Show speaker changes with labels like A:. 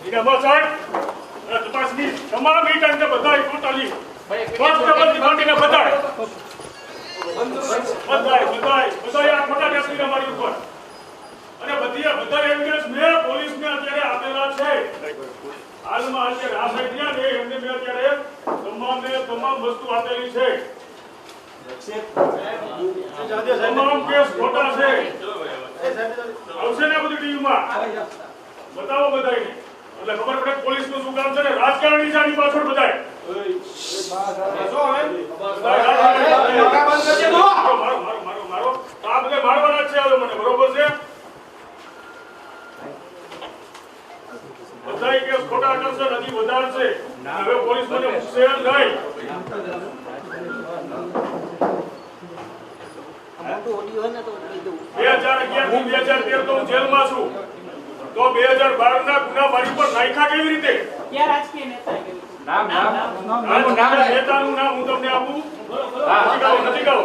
A: નિગમો સાહેબ તપાસની તમામ ઈટાને બધાય ટોટલી કોન્સ્ટેબલની પાર્ટીને બધાય આ ખોટા કેસ કર્યા મારી ઉપર અને બધા એવિડન્સ મેં પોલીસને અત્યારે આપેલા છે હાલમાં અત્યારે આ સાઈડ ગયા ને એમને મેં અત્યારે તમામ વસ્તુ આપેલી છે તમામ કેસ ખોટા છે આવશે ને બધું ટીવીમાં બતાવો બધાને એટલે ખબર પડે પોલીસ નું શું કામ છે ને રાજકારણી છે આની પાછળ બધાય મારો આ બધે મારવાના છે હવે મને બરોબર છે બધાય કેસ ખોટા કરશે નથી વધારશે હવે પોલીસ મને પૂછશે નહીં 2011 થી 2013 તો હું જેલમાં છું તો 2012 ના ગુના મારી પર નાખ્યા કેવી રીતે
B: ક્યાં રાજકીય નેતા
A: નેતાનું નામ હું તમને આપું નથી કહો